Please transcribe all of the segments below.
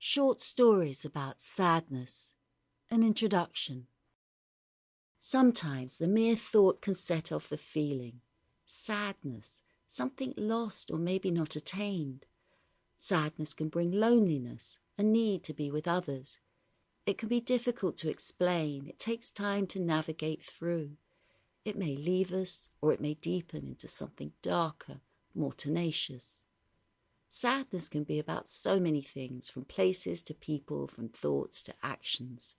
Short stories about sadness. An introduction. Sometimes the mere thought can set off the feeling. Sadness, something lost or maybe not attained. Sadness can bring loneliness, a need to be with others. It can be difficult to explain. It takes time to navigate through. It may leave us, or it may deepen into something darker, more tenacious. Sadness can be about so many things, from places to people, from thoughts to actions.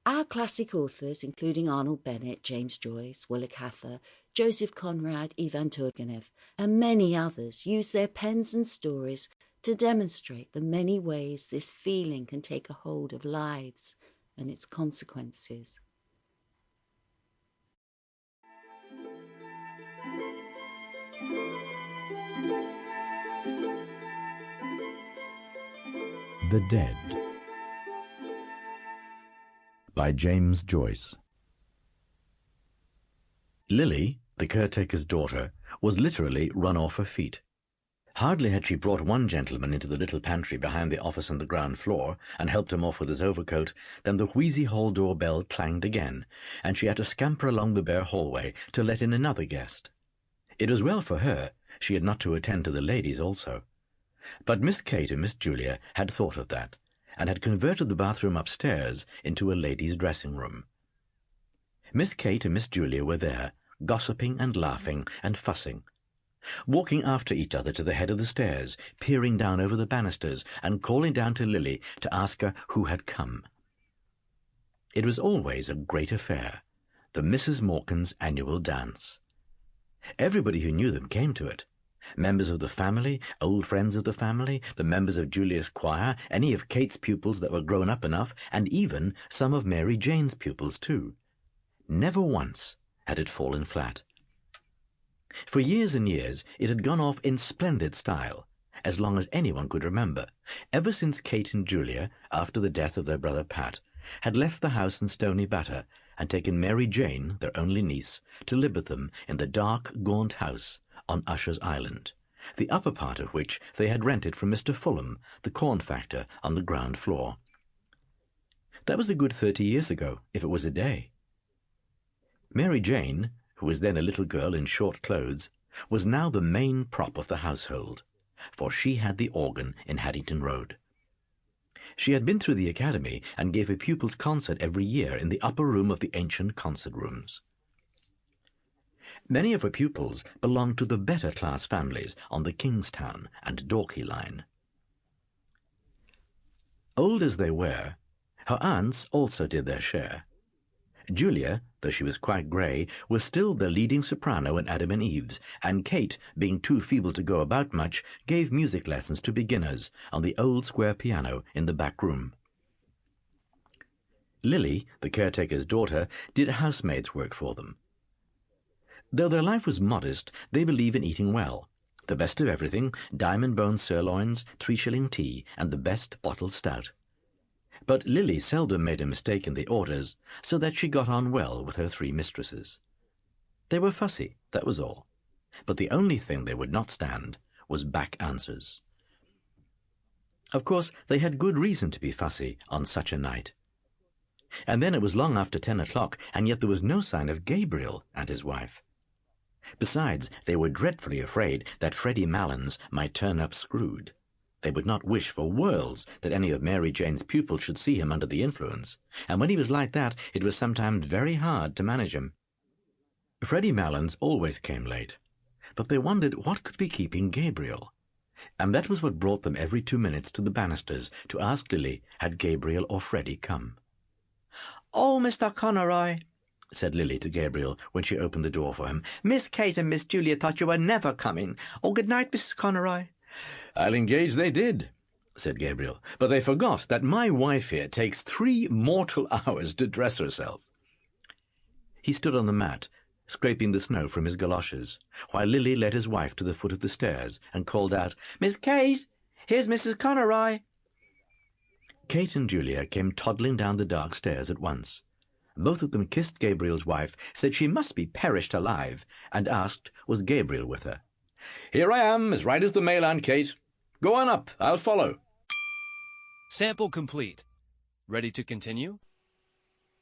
Our classic authors, including Arnold Bennett, James Joyce, Willa Cather, Joseph Conrad, Ivan Turgenev, and many others, use their pens and stories to demonstrate the many ways this feeling can take a hold of lives and its consequences. The Dead by James Joyce. Lily, the caretaker's daughter, was literally run off her feet. Hardly had she brought one gentleman into the little pantry behind the office on the ground floor and helped him off with his overcoat than the wheezy hall door bell clanged again, and she had to scamper along the bare hallway to let in another guest. It was well for her she had not to attend to the ladies also. But Miss Kate and Miss Julia had thought of that, and had converted the bathroom upstairs into a ladies' dressing-room. Miss Kate and Miss Julia were there, gossiping and laughing and fussing, walking after each other to the head of the stairs, peering down over the banisters and calling down to Lily to ask her who had come. It was always a great affair, the Mrs. Morkan's annual dance. Everybody who knew them came to it. Members of the family, old friends of the family, the members of Julia's choir, any of Kate's pupils that were grown up enough, and even some of Mary Jane's pupils too. Never once had it fallen flat. For years and years it had gone off in splendid style, as long as anyone could remember, ever since Kate and Julia, after the death of their brother Pat, had left the house in Stony Batter and taken Mary Jane, their only niece, to live with them in the dark, gaunt house on Usher's Island, the upper part of which they had rented from Mr. Fulham, the corn factor, on the ground floor. That was a good 30 years ago, if it was a day. Mary Jane, who was then a little girl in short clothes, was now the main prop of the household, for she had the organ in Haddington Road. She had been through the academy and gave a pupils' concert every year in the upper room of the ancient concert rooms. Many of her pupils belonged to the better class families on the Kingstown and Dorking line. Old as they were, her aunts also did their share. Julia, though she was quite grey, was still the leading soprano in Adam and Eve's, and Kate, being too feeble to go about much, gave music lessons to beginners on the old square piano in the back room. Lily, the caretaker's daughter, did housemaid's work for them. Though their life was modest, they believe in eating well, the best of everything, diamond-bone sirloins, 3-shilling tea, and the best bottled stout. But Lily seldom made a mistake in the orders, so that she got on well with her 3 mistresses. They were fussy, that was all, but the only thing they would not stand was back answers. Of course, they had good reason to be fussy on such a night. And then it was long after 10 o'clock, and yet there was no sign of Gabriel and his wife. Besides, they were dreadfully afraid that Freddie Malins might turn up screwed. They would not wish for worlds that any of Mary Jane's pupils should see him under the influence, and when he was like that, it was sometimes very hard to manage him. Freddie Malins always came late, but they wondered what could be keeping Gabriel, and that was what brought them every 2 minutes to the banisters to ask Lily had Gabriel or Freddie come. "Oh, Mr. Conroy," said Lily to Gabriel when she opened the door for him. "Miss Kate and Miss Julia thought you were never coming. Oh, good night, Mrs. Conroy." "I'll engage they did," said Gabriel, "but they forgot that my wife here takes 3 mortal hours to dress herself." He stood on the mat, scraping the snow from his galoshes, while Lily led his wife to the foot of the stairs and called out, "Miss Kate, here's Mrs. Conroy." Kate and Julia came toddling down the dark stairs at once. Both of them kissed Gabriel's wife, said she must be perished alive, and asked, was Gabriel with her? "Here I am, as right as the mail, Aunt Kate. Go on up, I'll follow." Sample complete. Ready to continue?